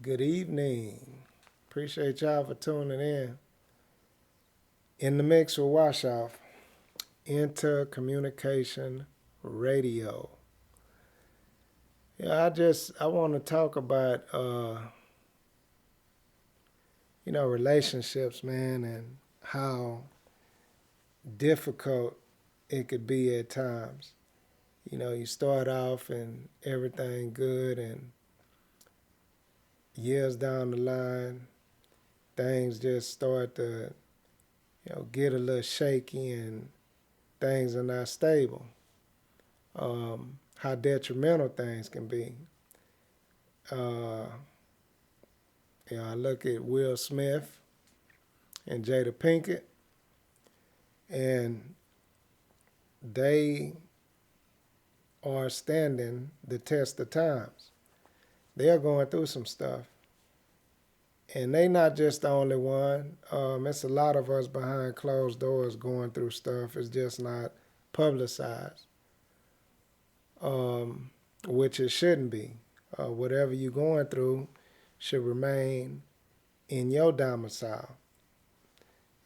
Good evening. Appreciate y'all for tuning in. In the mix with Wash Off, Intercommunication Radio. Yeah, I want to talk about relationships, man, and how difficult it could be at times. You start off and everything good, and years down the line, things just start to get a little shaky and things are not stable. How detrimental things can be. Uh, I look at Will Smith and Jada Pinkett, and they are standing the test of times. They are going through some stuff. And they not just the only one. It's a lot of us behind closed doors going through stuff. It's just not publicized, which it shouldn't be. Whatever you're going through should remain in your domicile.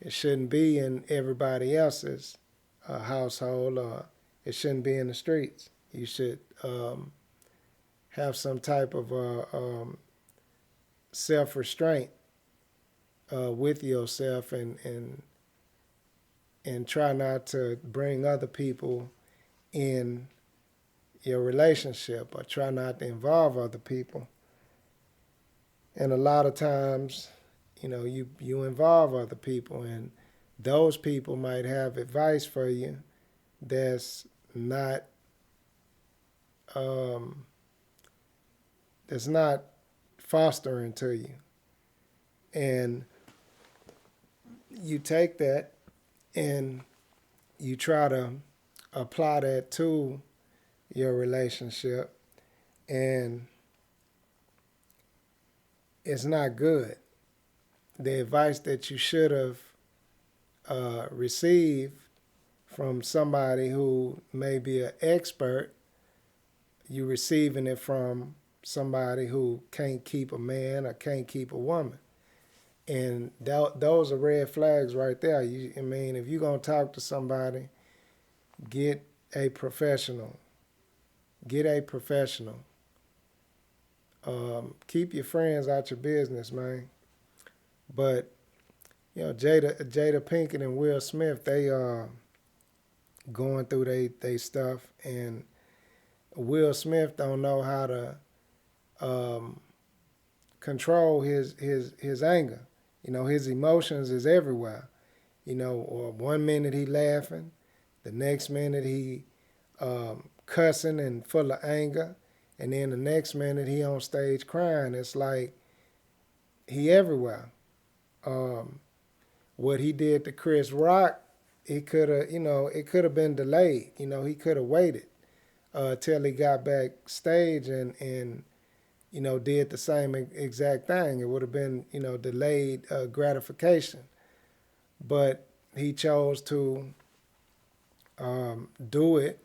It shouldn't be in everybody else's household, or it shouldn't be in the streets. You should have some type of self-restraint with yourself, and try not to bring other people in your relationship, or try not to involve other people. And a lot of times, you involve other people, and those people might have advice for you that's not fostering to you. And you take that and you try to apply that to your relationship, and it's not good. The advice that you should have received from somebody who may be an expert, you receiving it from somebody who can't keep a man or can't keep a woman. And those are red flags right there. If you're going to talk to somebody, get a professional. Get a professional. Keep your friends out your business, man. But, Jada Pinkett and Will Smith, they are going through they stuff. And Will Smith don't know how to control his anger. His emotions is everywhere. Or one minute he laughing, the next minute he cussing and full of anger, and then the next minute he on stage crying. It's like he everywhere. What he did to Chris Rock, it could have been delayed. He could have waited till he got backstage and did the same exact thing. It would have been, delayed gratification. But he chose to do it.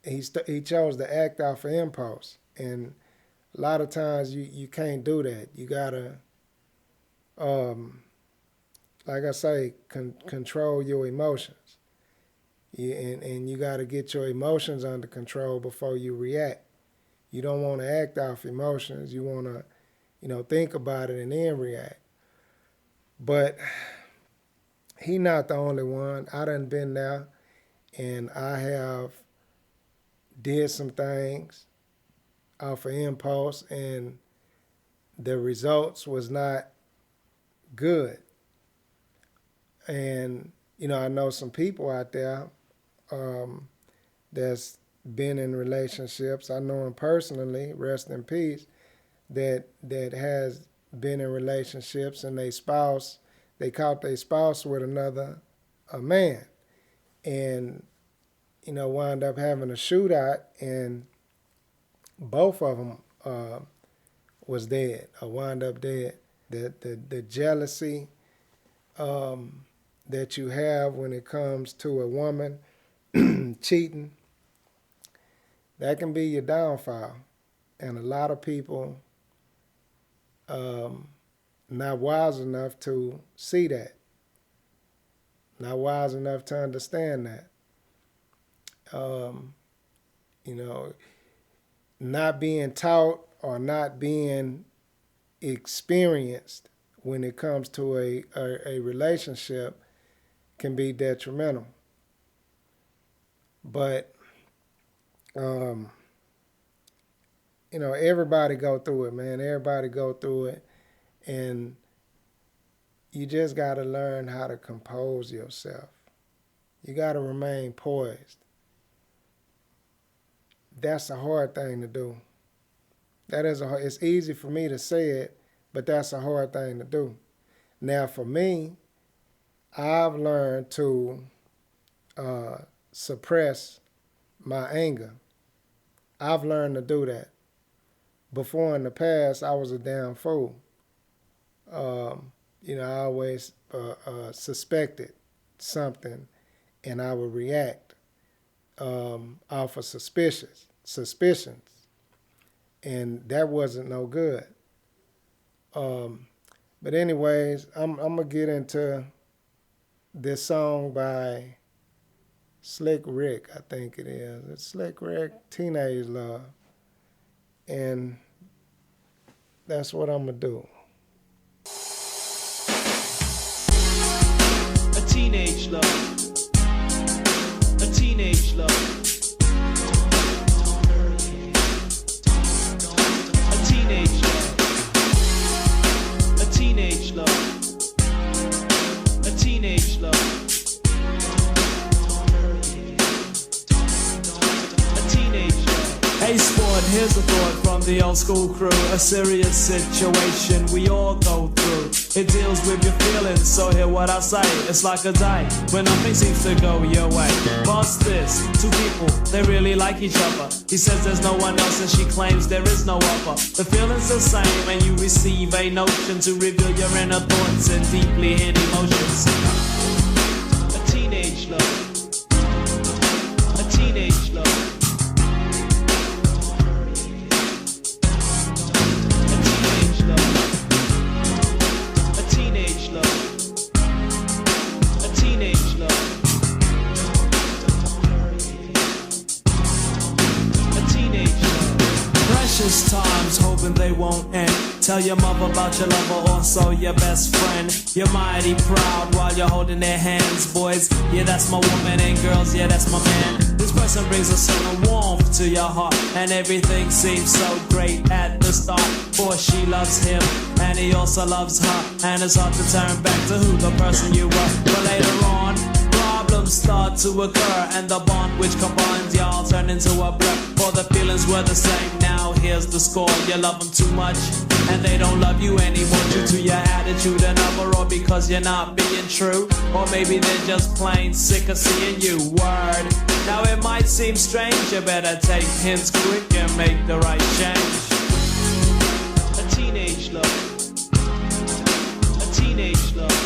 He chose to act off of impulse. And a lot of times you can't do that. You got to, like I say, control your emotions. And you got to get your emotions under control before you react. You don't want to act off emotions. You want to, think about it and then react. But he not the only one. I done been there, and I have did some things off of impulse, and the results was not good. And, I know some people out there that's been in relationships. I know him personally, rest in peace, that has been in relationships, and they caught their spouse with another man, and wound up having a shootout, and both of them was dead or wound up dead. The jealousy that you have when it comes to a woman cheating, that can be your downfall. And a lot of people not wise enough to see that, not wise enough to understand that. You know, not being taught or not being experienced when it comes to a relationship can be detrimental. But you know, everybody go through it, man. Everybody go through it, and you just got to learn how to compose yourself. You got to remain poised. That's a hard thing to do. It's easy for me to say it, but that's a hard thing to do. Now, for me, I've learned to suppress my anger. I've learned to do that. Before, in the past, I was a damn fool. You know, I always suspected something, and I would react off of suspicions, and that wasn't no good. But anyways, I'm gonna get into this song by Slick Rick, I think it is. It's Slick Rick, Teenage Love. And that's what I'm gonna do. A teenage love. A teenage love. A teenage love. A teenage love. A teenage love. Hey Sport, here's a thought from the old school crew. A serious situation we all go through. It deals with your feelings, so hear what I say. It's like a day when nothing seems to go your way. Boss this, two people, they really like each other. He says there's no one else and she claims there is no other. The feeling's the same and you receive a notion to reveal your inner thoughts and deeply hidden emotions. A teenage love. A teenage love. Times hoping they won't end. Tell your mother about your lover, also your best friend. You're mighty proud while you're holding their hands. Boys, yeah, that's my woman, and girls, yeah, that's my man. This person brings a certain warmth to your heart, and everything seems so great at the start. For she loves him, and he also loves her, and it's hard to turn back to who the person you were. But later on, problems start to occur, and the bond which combines y'all turn into a blur. For the feelings were the same, now here's the score. You love them too much, and they don't love you anymore, due to your attitude and other, or because you're not being true, or maybe they're just plain sick of seeing you. Word. Now it might seem strange, you better take hints quick and make the right change. A teenage love. A teenage love.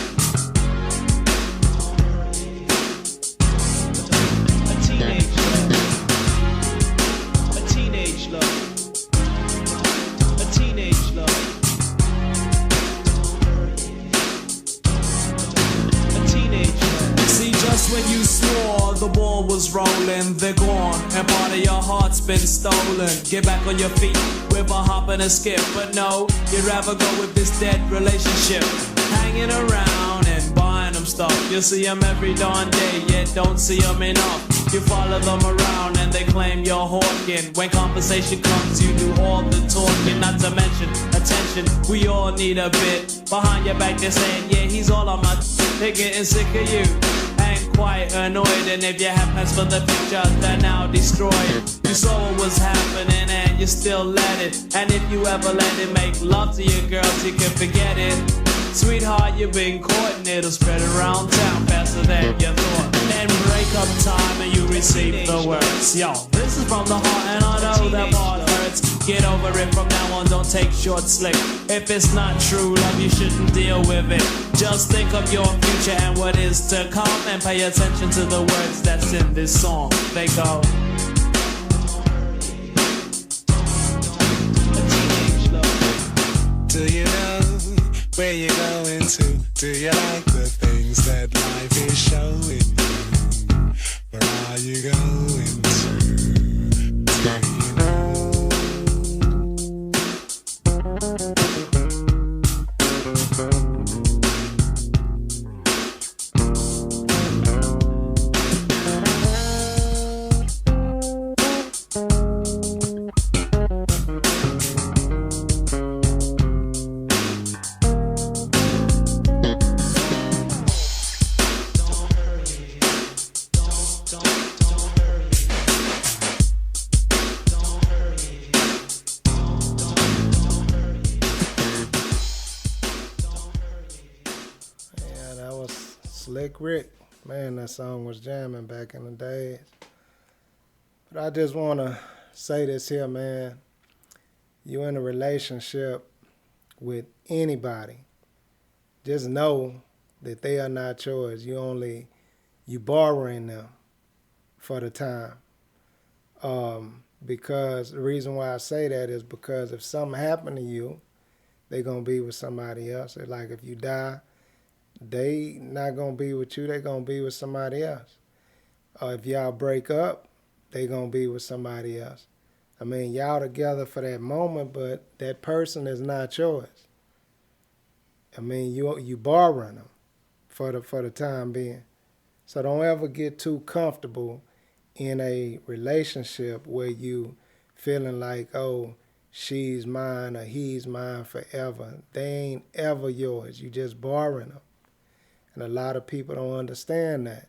When you swore the ball was rolling, they're gone, and part of your heart's been stolen. Get back on your feet with a hop and a skip, but no, you'd rather go with this dead relationship. Hanging around and buying them stuff. You see them every darn day, yet don't see them enough. You follow them around and they claim you're hawking. When conversation comes, you do all the talking. Not to mention attention, we all need a bit. Behind your back they're saying, yeah, he's all on my they're getting sick of you. Quite annoyed, and if you have plans for the future, they're now destroyed. You saw what was happening and you still let it. And if you ever let it make love to your girls, you can forget it. Sweetheart, you've been caught and it'll spread around town faster than you thought. Then break up time and you receive the words. Yo, this is from the heart and I know that part hurts. Get over it from now on, don't take short slick. If it's not true love, you shouldn't deal with it. Just think of your future and what is to come, and pay attention to the words that's in this song. They go. Where you going to? Do you like the things that life is showing you? Where are you going to? Do you know? Slick Rick, man, that song was jamming back in the days. But I just want to say this here, man. You in a relationship with anybody, just know that they are not yours. You borrowing them for the time. Because the reason why I say that is because if something happened to you, they're going to be with somebody else. It's like if you die, they not going to be with you, they going to be with somebody else. If y'all break up, they going to be with somebody else. I mean, y'all together for that moment, but that person is not yours. I mean, you borrowing them for the time being. So don't ever get too comfortable in a relationship where you feeling like, oh, she's mine or he's mine forever. They ain't ever yours. You just borrowing them. And a lot of people don't understand that.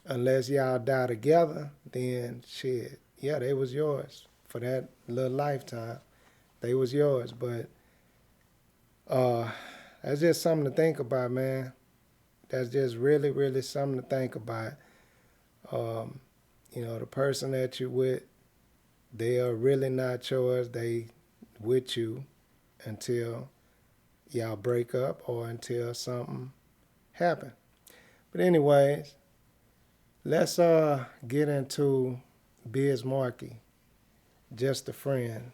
Unless y'all die together, then shit, yeah, they was yours for that little lifetime. They was yours. But that's just something to think about, man. That's just really, really something to think about. You know, the person that you with, they are really not yours. They with you until y'all break up or until something happen. But anyways, let's get into Biz Markie, Just a Friend.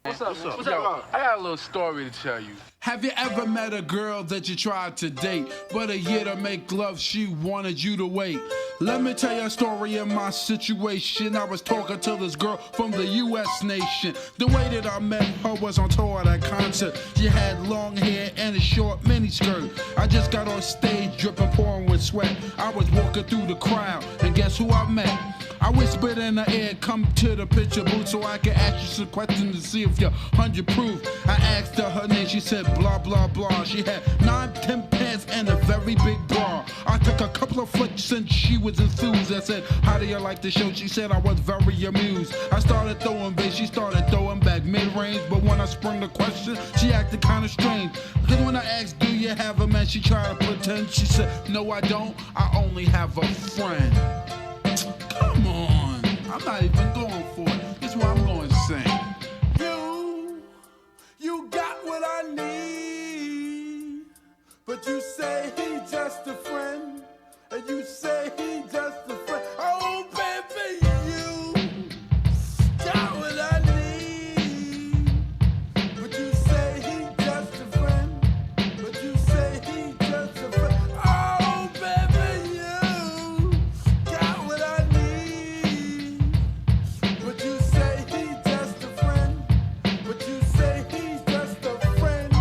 What's up? Yo, I got a little story to tell you. Have you ever met a girl that you tried to date, but a year to make love, she wanted you to wait? Let me tell you a story of my situation. I was talking to this girl from the U.S. nation. The way that I met her was on tour at a concert. She had long hair and a short miniskirt. I just got on stage dripping, pouring with sweat. I was walking through the crowd, and guess who I met? I whispered in her ear, come to the picture booth so I can ask you some questions to see if you're 100 proof. I asked her name, she said blah, blah, blah. She had 9, 10 pants and a very big bra. I took a couple of flicks and she was enthused. I said, how do you like the show? She said I was very amused. I started throwing bass, she started throwing back mid-range. But when I sprung the question, she acted kind of strange. Because when I asked, do you have a man? She tried to pretend. She said, no, I don't. I only have a friend. Come on, I'm not even going for it. This is what I'm going to sing. You got what I need, but you say he just a friend, and you say he just a friend. Oh, baby, you got what I need, but you say he just a friend, but you say he just a friend. Oh, baby, you got what I need, but you say he just a friend, but you say he's just a friend.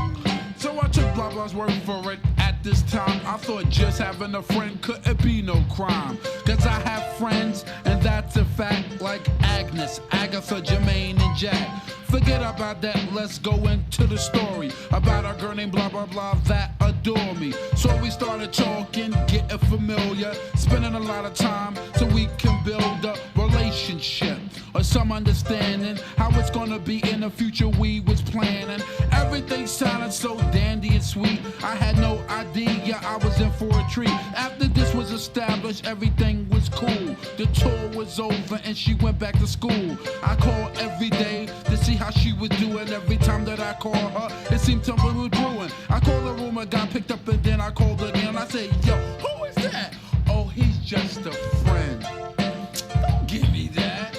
So I took blah blah's word for it. At this time, I thought just having a friend couldn't be no crime. Cause I have friends, and that's a fact, like Agnes, Agatha, Jermaine, and Jack. Forget about that, let's go into the story about a girl named blah blah blah that adore me. So we started talking, getting familiar, spending a lot of time so we can build a relationship or some understanding how it's gonna be in the future. We was planning, everything sounded so dandy and sweet. I had no idea I was in for a treat. After this was established, everything was cool. The tour was over and she went back to school. I called every day to see how she was doing. Every time that I called her, it seemed something was brewing. I called the room, I got picked up, and then I called again. I said, yo, who is that? Oh, he's just a friend. Don't give me that.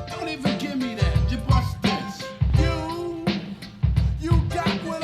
Don't even give me that. You bust this. You got what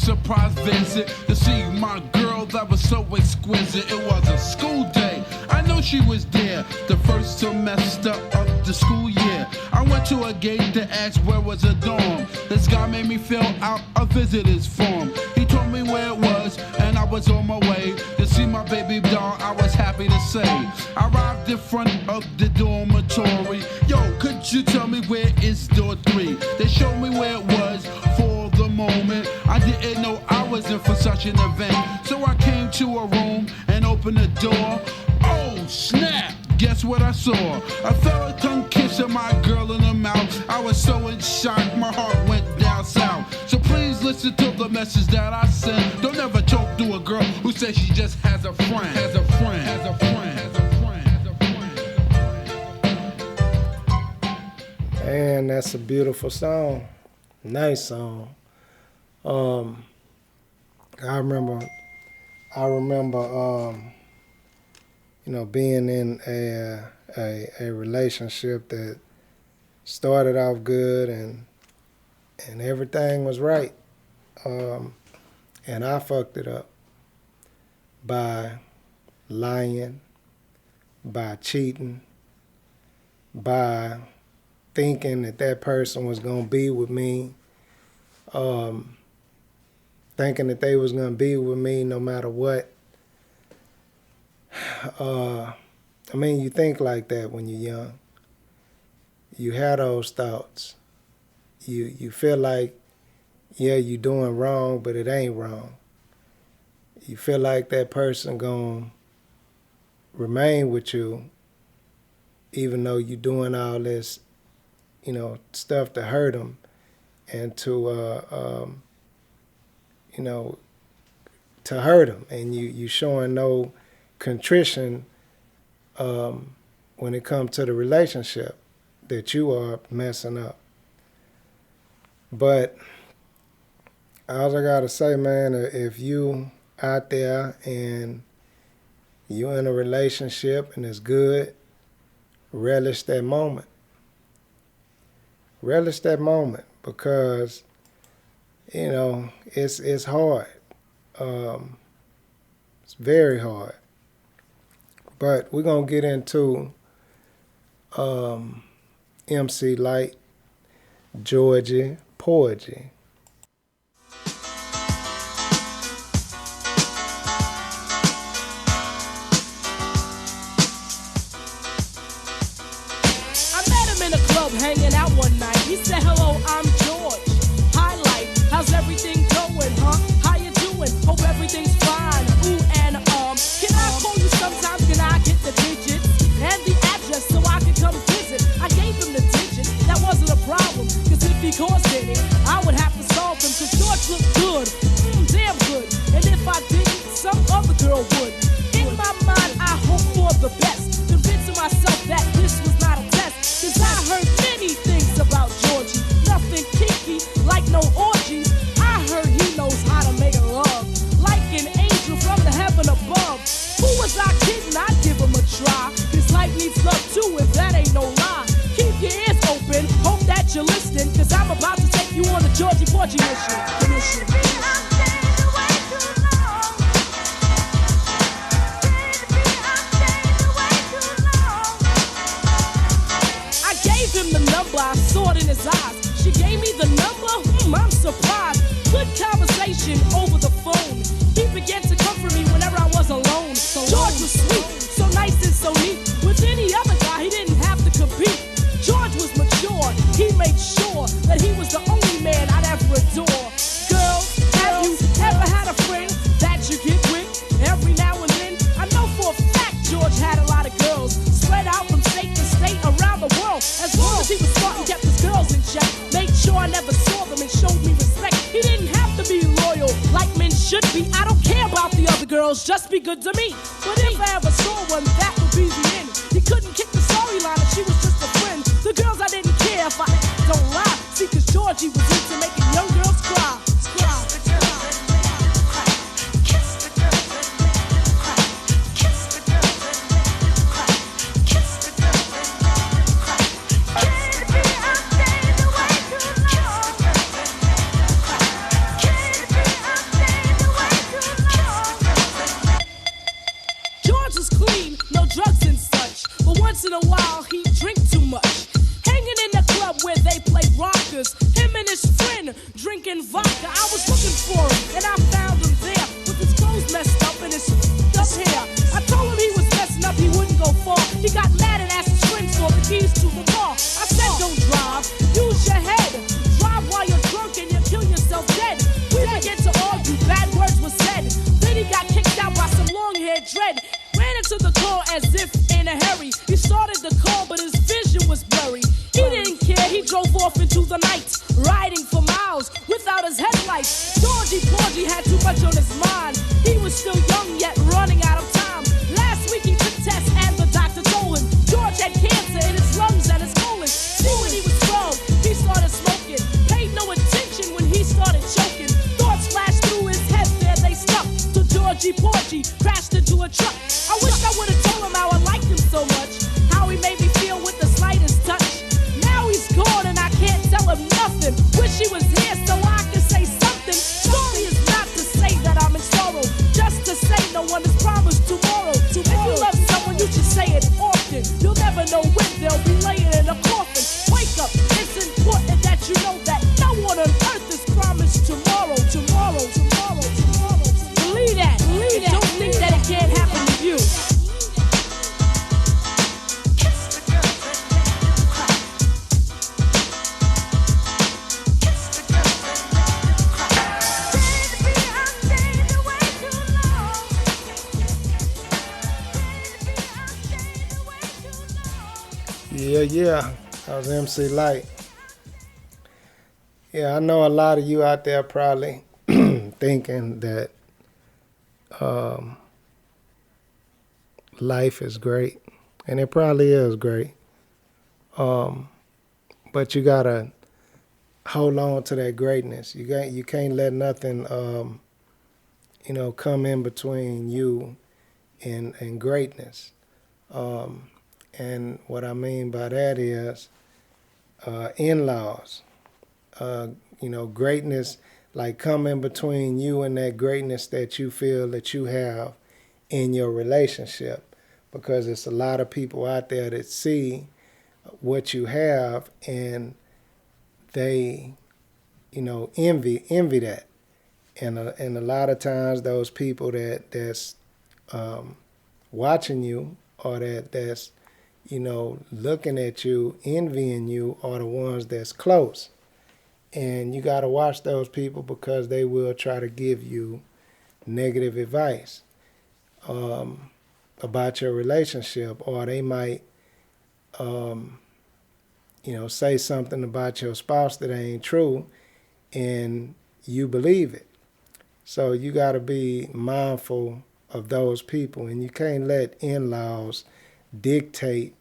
surprise visit to see my girl that was so exquisite. It was a school day. I know she was there the first semester of the school year. I went to a gate to ask where was a dorm. This guy made me fill out a visitor's form. He told me where it was, and I was on my way to see my baby doll. I was happy to say. I arrived in front of the dormitory. Yo, could you tell me where is door 3? They showed me where it was for the moment. I didn't know I was in for such an event. So I came to a room and opened the door. Oh, snap! Guess what I saw? A fella tongue kissing my girl in the mouth. I was so in shock, my heart went down south. So please listen to the message that I sent. Don't ever talk to a girl who says she just has a friend. Has a friend. Has a friend. Has a friend. Has a friend. And that's a beautiful song. Nice song. I remember being in a relationship that started off good and everything was right. And I fucked it up by lying, by cheating, by thinking that person was going to be with me, thinking that they was going to be with me no matter what. You think like that when you're young. You have those thoughts. You feel like, yeah, you're doing wrong, but it ain't wrong. You feel like that person gonna remain with you, even though you're doing all this, stuff to hurt them and to hurt them, and you showing no contrition when it comes to the relationship that you are messing up. But all I gotta say, man, if you out there and you in a relationship and it's good, relish that moment. Relish that moment because, it's hard. It's very hard. But we're going to get into MC Light, Georgie Poetry. Hanging out one night, he said, hello, I'm George. Hi, Light, how's everything going, huh? How you doing? Hope everything's fine. Ooh, and can I call you sometimes? Can I get the digits and the address so I can come visit? I gave him the digits, that wasn't a problem, cause if he caused any, I would have to solve them, cause George looked good, damn good, and if I didn't, some other girl would. In my mind, I hope for the best, convincing myself that this was not a test, cause I heard many things about Georgie, nothing kinky, like no orgies. I heard he knows how to make love, like an angel from the heaven above. Who was I kidding? I'd give him a try. This light needs love too, if that ain't no lie. Keep your ears open, hope that you're listening, cause I'm about to take you on a Georgie Porgy mission. The number, I saw it in his eyes. She gave me the number, I'm surprised. Good conversation over the phone. He began to comfort me whenever I was alone. George was sweet, so nice and so neat. With any other guy, he didn't have to compete. George was mature, he made sure that he was the only man I'd ever adore. Girls, have you ever had a friend that you get with every now and then? I know for a fact George had a lot of girls spread out from state to state around the world. As long as he was smart and kept his girls in check, made sure I never saw them and showed me respect. He didn't have to be loyal like men should be. I don't care about the other girls, just be good to me. But if I ever saw one, that would be the end. He couldn't kick the storyline if she was just a friend. The girls I didn't care if I don't lie. See, cause Georgie was into making young girls cry. vodka. I was looking for him, and I found him there with his clothes messed up and his up hair. I told him he was messing up, he wouldn't go far. He got mad and asked his friends for the keys to the car. I said, don't drive, use your head. Drive while you're drunk and you'll kill yourself dead. We began to argue, bad words were said. Then he got kicked out by some long-haired dread. Ran into the car as if in a hurry. He started the car, but his vision was blurry. He didn't care, he drove off into the night, riding for miles without his headlights. Georgie Porgy had too much on his mind. He was still young, yet running out of time. Last week he took tests and the doctor told him George had cancer in his lungs and his colon. See, when he was 12, he started smoking. Paid no attention when he started choking. Thoughts flashed through his head, there they stuck. So Georgie Porgy crashed into a truck. I wish I would have told him how I liked him so much, how he made me feel with the slightest touch. Now he's gone and I can't tell him nothing. Wish he was here so I could say something. Story is not to say that I'm in sorrow, just to say no one is promised tomorrow. If you love someone, you should say it often. You'll never know when they'll be laying in a coffin. Wake up, it's important that you know that no one on earth is promised tomorrow, tomorrow, tomorrow, tomorrow. Believe that, believe that. Don't think that it can't happen to you. Yeah, that was MC Light. Yeah, I know a lot of you out there probably thinking that life is great, and it probably is great. But you gotta hold on to that greatness. You can't let nothing come in between you and greatness. And what I mean by that is in-laws. Greatness, like, come in between you and that greatness that you feel that you have in your relationship. Because it's a lot of people out there that see what you have and they, envy that. And a lot of times those people that's watching you or that's looking at you, envying you, are the ones that's close. And you got to watch those people because they will try to give you negative advice about your relationship, or they might, say something about your spouse that ain't true, and you believe it. So you got to be mindful of those people, and you can't let in-laws dictate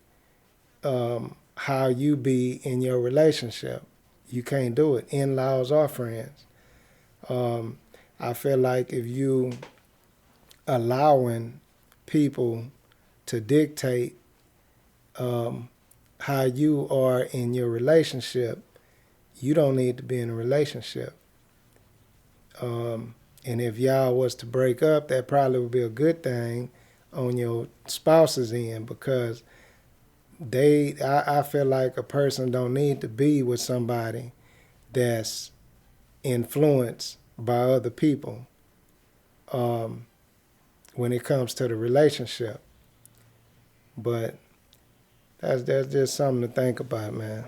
how you be in your relationship. You can't do it. In-laws are friends. I feel like if you allowing people to dictate how you are in your relationship, you don't need to be in a relationship. And if y'all was to break up, that probably would be a good thing on your spouse's end, because I feel like a person don't need to be with somebody that's influenced by other people when it comes to the relationship. But that's just something to think about, man.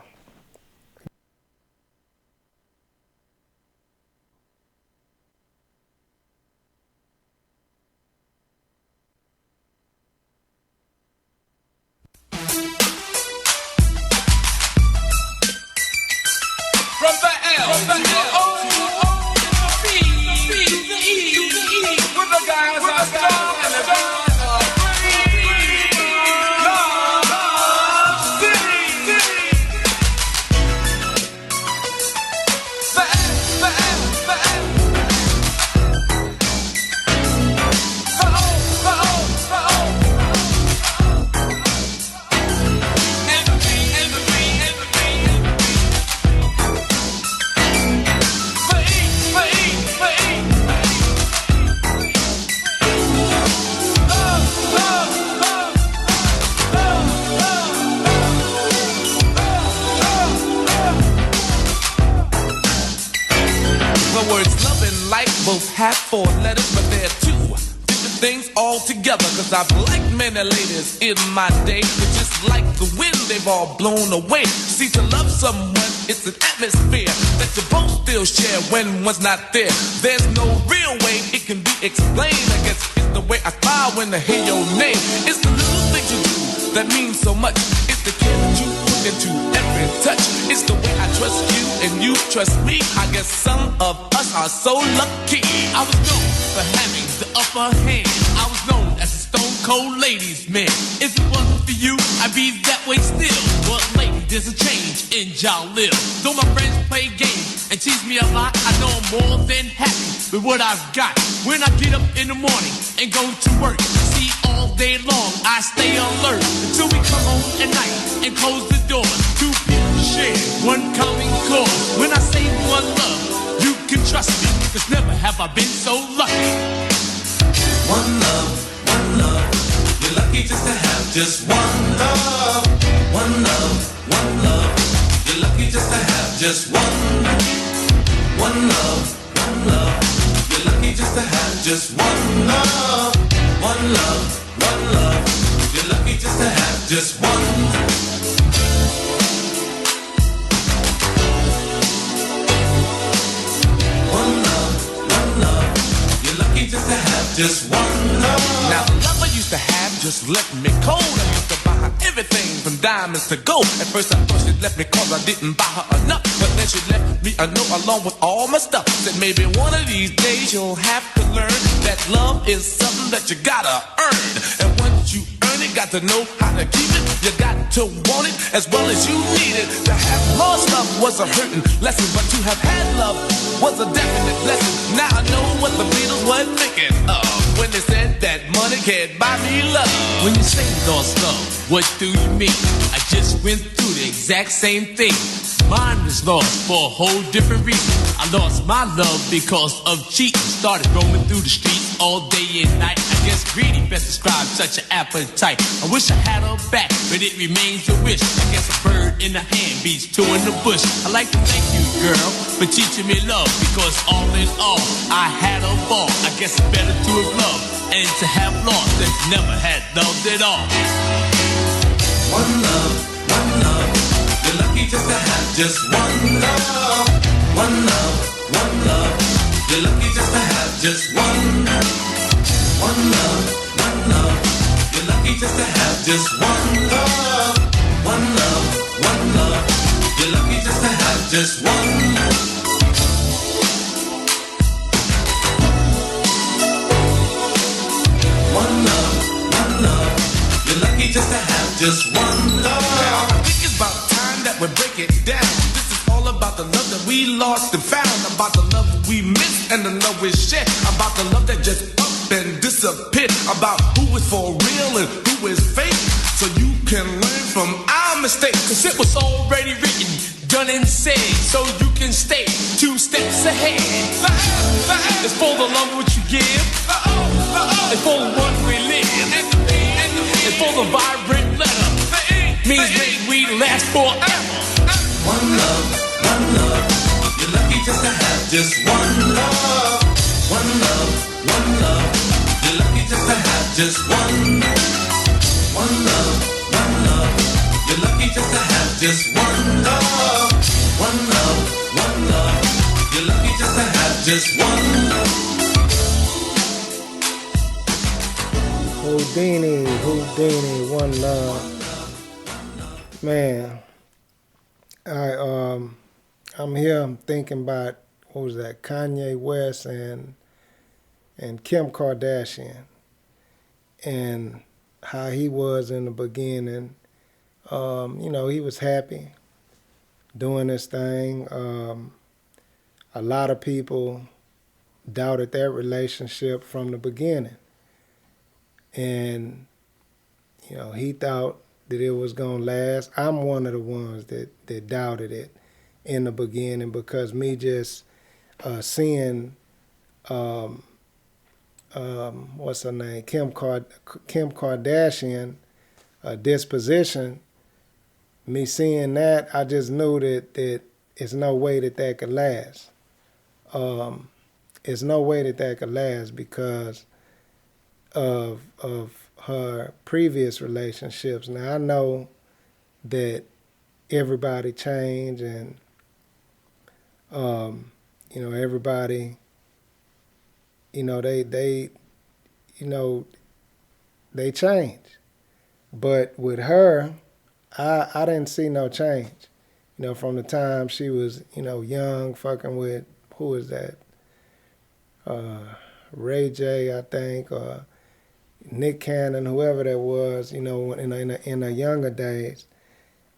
both have 4 letters, but they're 2 different things altogether. Cause I've liked many ladies in my day, but just like the wind, they've all blown away. See, to love someone, it's an atmosphere that you both still share when one's not there. There's no real way it can be explained. I guess it's the way I smile when I hear your name. It's the little things you do that mean so much. It's the care that you put into every touch. It's the way I trust you and you trust me. I guess some of us are so lucky. I was known for having the upper hand. I was known as a stone cold ladies man. If it wasn't for you, I'd be that way still. But lately there's a change in John Live. Though my friends play games and tease me a lot, I know I'm more than happy with what I've got. When I get up in the morning and go to work, see, all day long I stay alert until we come home at night and close the door. 2 people share one common cause. When I say one love, you can trust me, cause never have I been so lucky. One love, one love. You're lucky just to have just one love. One love, one love. You're lucky just to have just one. One love, one love. You're lucky just to have just one love. One love, one love. You're lucky just to have just one. One love, one love. You're lucky just to have just one love. Now the love I used to have just left me cold. I used to buy her everything from diamonds to gold. At first I thought she left me cause I didn't buy her enough, but then she left me a note along with all my stuff. Said maybe one of these days you'll have to learn that love is something that you gotta earn. And once you earn it, got to know how to keep it. You got to want it as well as you need it. To have lost love was a hurting lesson, but to have had love was a definite blessing. Now I know what the Beatles were thinking of when they said that money can't buy me love. When you say lost love, what do you mean? I just went through the exact same thing. Mine was lost for a whole different reason. I lost my love because of cheating. Started roaming through the streets all day and night. I guess greedy best describes such an appetite. I wish I had her back, but it remains a wish. I guess a bird in the hand beats 2 in the bush. I'd like to thank you, girl, for teaching me love, because all in all, I had a ball. I guess it's better to have loved and to have lost than to never had loved at all. One love, one love. You're lucky just to have just one love. One love, one love. You're lucky just to have just one. One love, one love. You're lucky just to have just one love. One love, one love. You're lucky just to have just one. One love, one love. You're lucky just to have just one love. Now, I think it's about time that we break it down. This is all about the love that we lost and found. About the love we missed and the love we shared. About the love that just up and disappeared. About who is for real and who is fake. So you can learn from our mistakes. Cause it was already written, done and said. So you can stay 2 steps ahead. It's for the love which you give. It's for the one we live. It's for the vibrant letter. Means that we last forever. One love, one love. You're lucky just to have just one love. One love, one love. You're lucky just to have just one. One love, one love. You're lucky just to have just one love. One love, one love. You're lucky just to have just one. Houdini, Houdini, one love. Man, I'm here. I'm thinking about, what was that? Kanye West and Kim Kardashian, and how he was in the beginning. You know, he was happy doing this thing. A lot of people doubted that relationship from the beginning, and you know, he thought that it was gonna last. I'm one of the ones that doubted it in the beginning, because me just seeing what's her name, Kim Kardashian disposition, me seeing that, I just knew that it's no way that could last. it's no way that could last because of her previous relationships. Now I know that everybody changed, and everybody, they change. But with her, I didn't see no change. From the time she was, young, fucking with, who was that? Ray J, I think, or Nick Cannon, whoever that was, in her younger days,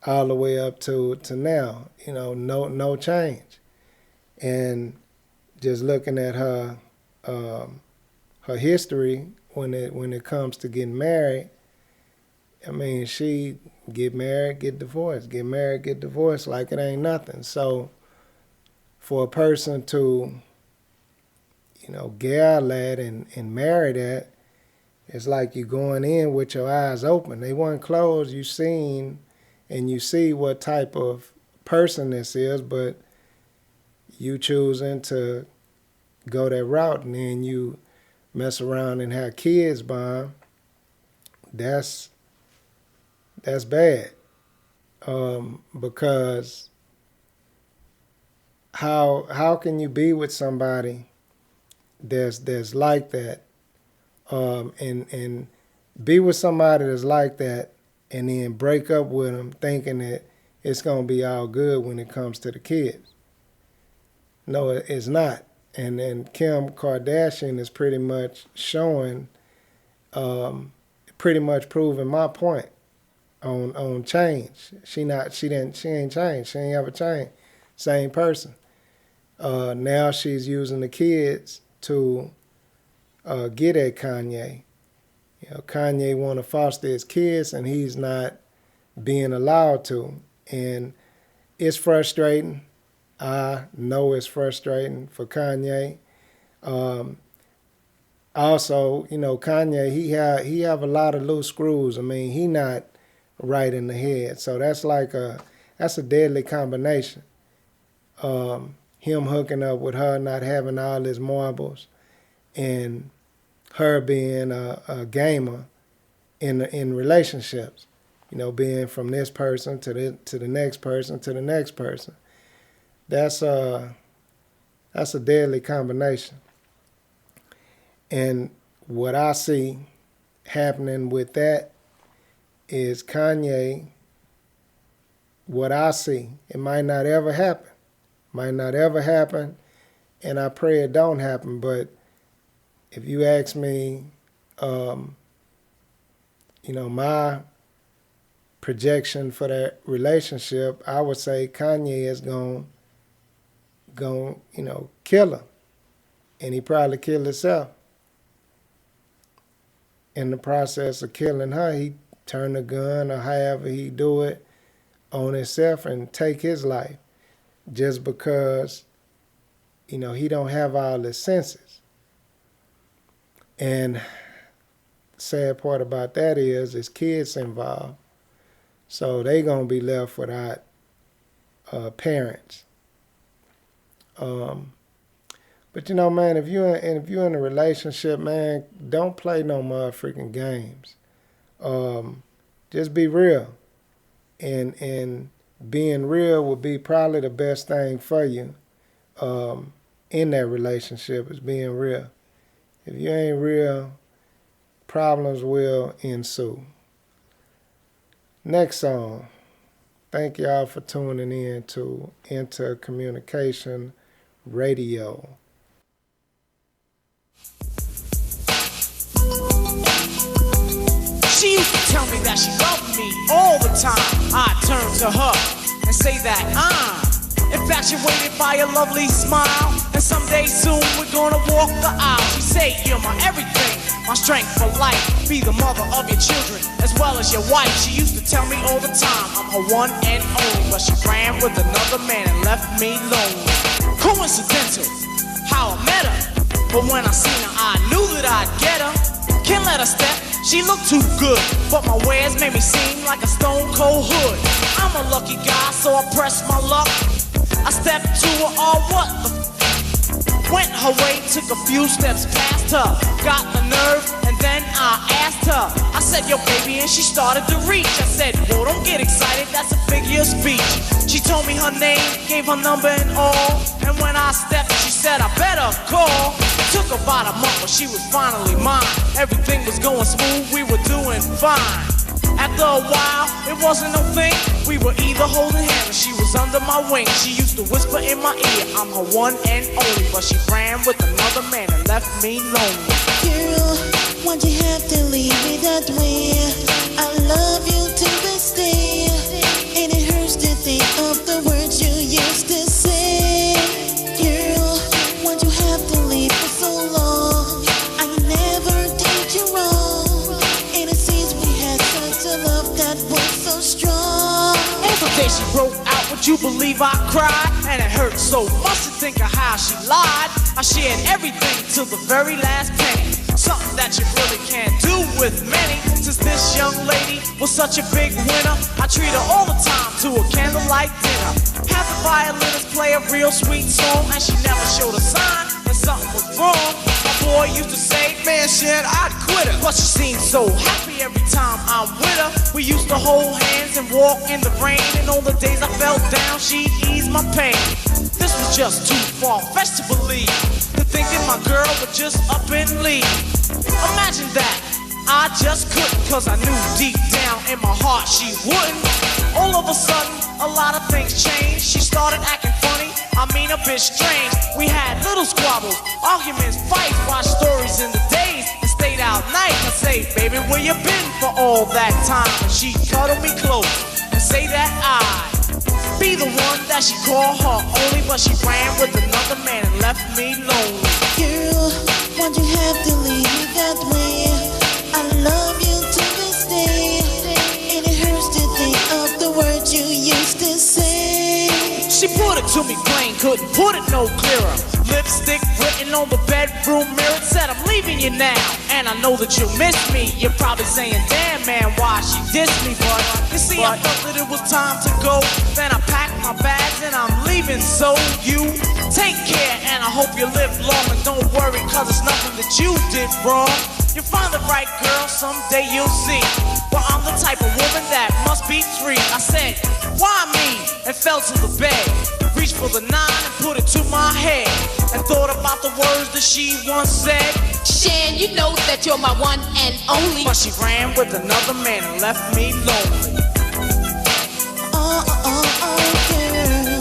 all the way up to now, no change. And just looking at her her history when it comes to getting married, I mean, she get married, get divorced, get married, get divorced, like it ain't nothing. So for a person to, gal that and marry that, it's like you going in with your eyes open. They weren't closed. You seen and you see what type of person this is, but you choosing to go that route, and then you mess around and have kids by 'em. That's bad. Because how can you be with somebody that's like that, and be with somebody that's like that, and then break up with them thinking that it's gonna be all good when it comes to the kids? No, it's not. And Kim Kardashian is pretty much showing, pretty much proving my point on change. She ain't changed. She ain't ever changed. Same person. Now she's using the kids to get at Kanye. Kanye want to foster his kids, and he's not being allowed to. And it's frustrating. I know it's frustrating for Kanye. Also, Kanye, he have a lot of loose screws. I mean, he not right in the head. So that's a deadly combination. Him hooking up with her, not having all his marbles, and her being a gamer in relationships. Being from this person to the next person to the next person. That's a deadly combination. And what I see happening with that is Kanye, what I see, it might not ever happen. And I pray it don't happen. But if you ask me, my projection for that relationship, I would say Kanye is going kill her. And he probably killed himself. In the process of killing her, he turned the gun, or however he do it, on himself and take his life. Just because, he don't have all his senses. And the sad part about that is his kids involved. So they gonna be left without parents. But man, if you're in a relationship, man, don't play no motherfucking games. Just be real, and being real will be probably the best thing for you. In that relationship is being real. If you ain't real, problems will ensue. Next song. Thank y'all for tuning in to INTERCOMMUNICATION Radio. She used to tell me that she loved me all the time. I turn to her and say that I'm infatuated by a lovely smile, and someday soon we're gonna walk the aisle. She say, you're my everything, my strength for life. Be the mother of your children as well as your wife. She used to tell me all the time I'm her one and only, but she ran with another man and left me lonely. Coincidental how I met her, but when I seen her I knew that I'd get her. Can't let her step, she looked too good, but my wares made me seem like a stone cold hood. I'm a lucky guy, so I press my luck. I stepped to her, oh what the Went her way, took a few steps past her. Got the nerve, and then I asked her. I said, yo, baby, and she started to reach. I said, whoa, don't get excited, that's a figure of speech. She told me her name, gave her number and all. And when I stepped, she said, I better call. It took about a month, but she was finally mine. Everything was going smooth, we were doing fine. After a while, it wasn't no thing. We were either holding hands or she was under my wing. She used to whisper in my ear, I'm her one and only. But she ran with another man and left me lonely. Girl, why'd you have to leave me that way? I love you to this day, and it hurts to think of the words you used to say. Girl, why'd you have to leave for so long? I never did you wrong, and it seems we had such a love that was so strong. Every day she broke out, would you believe I cried? And it hurt so much to think of how she lied. I shared everything till the very last penny. Something that you really can't do with many. Since this young lady was such a big winner, I treat her all the time to a candlelight dinner. Have the violinist play a real sweet song, and she never showed a sign that something was wrong. My boy used to say, man, shit, I'd quit her. But she seemed so happy every time I'm with her. We used to hold hands and walk in the rain, and on the days I felt down, she'd ease my pain. This was just too far-fetched to believe, to think that my girl would just up and leave. Imagine that, I just couldn't, cause I knew deep down in my heart she wouldn't. All of a sudden, a lot of things changed. She started acting funny, I mean a bit strange. We had little squabbles, arguments, fights, watched stories in the days, and stayed out nights. I say, baby, where you been for all that time? And she'd cuddle me close and say that I'd be the one that she called her only. But she ran with another man and left me lonely. Girl, why'd you have to leave me that way? I love you to this day, and it hurts to think of the words you used to say. She put it to me plain, couldn't put it no clearer. Lipstick written on the bedroom mirror, said I'm leaving you now, and I know that you'll miss me. You're probably saying, damn man, why she dissed me? But you see, I felt that it was time to go. Then I packed my bags and I'm leaving. So you take care, and I hope you live long. And don't worry, cause it's nothing that you did wrong. You'll find the right girl, someday you'll see. Well, I'm the type of woman that must be free. I said, why me? And fell to the bed, reached for the 9 and put it to my head, and thought about the words that she once said. Shan, you know that you're my one and only. But she ran with another man and left me lonely. Oh, oh, oh, girl.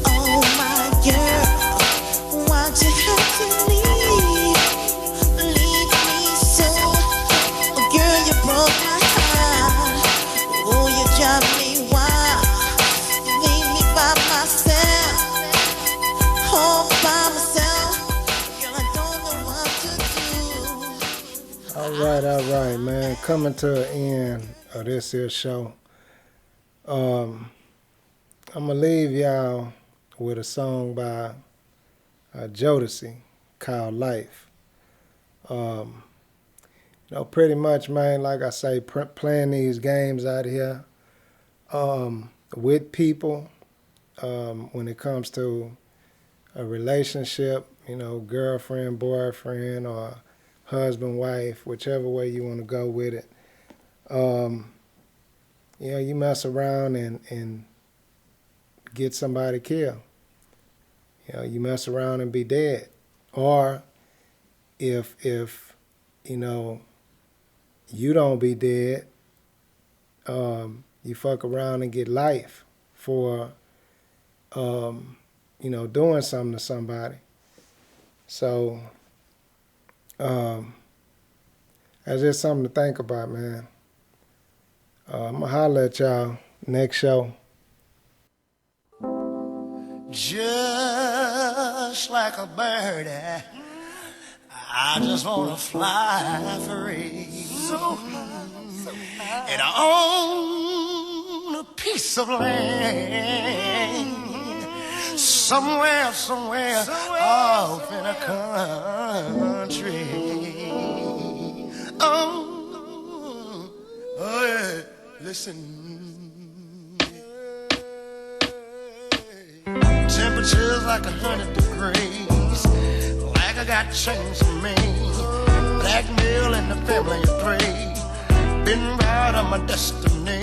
Oh, my girl. Why'd you have to leave me so? Oh, girl, you broke my heart. Oh, you drive me wild. You leave me by myself. All by myself. Girl, I don't know what to do. All right, man. Coming to the end of this here show. I'm gonna leave y'all with a song by Jodeci called Life. Pretty much, man, like I say, playing these games out here with people when it comes to a relationship, girlfriend, boyfriend, or husband, wife, whichever way you want to go with it. You mess around and get somebody killed. You mess around and be dead. Or if you don't be dead, you fuck around and get life for doing something to somebody. So that's just something to think about, man. I'm going to holler at y'all next show. Just like a birdie, I just want to fly free. And I own a piece of land somewhere off in a country. Oh, yeah, listen. Temperatures like 100 degrees. I got chains on me. Blackmail in the family of three. Been right on my destiny.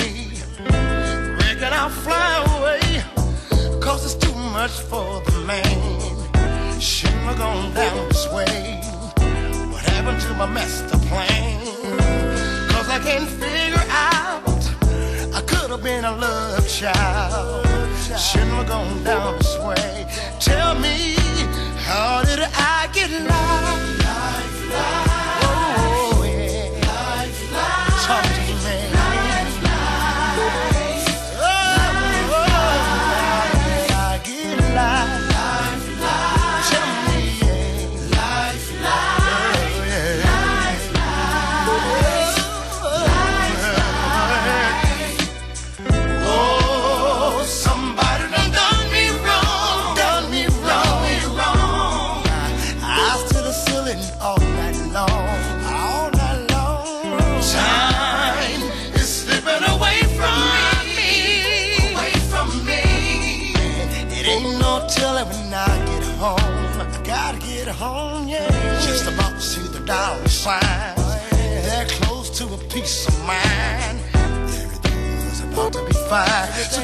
Reckon I'll fly away, cause it's too much for the man. Shouldn't have gone down this way. What happened to my master plan? Cause I can't figure out, I could have been a love child. Shouldn't have gone down this way. Tell me, how did I get lost? Oh, yeah. Talk to me. I get lost. Tell me, oh, somebody done me wrong. I stood a ceiling all night long. Time is slipping away from me. It ain't no telling when I get home. I gotta get home, yeah. Just about to see the dollar signs. They're close to a peace of mind. Everything was about to be fine. So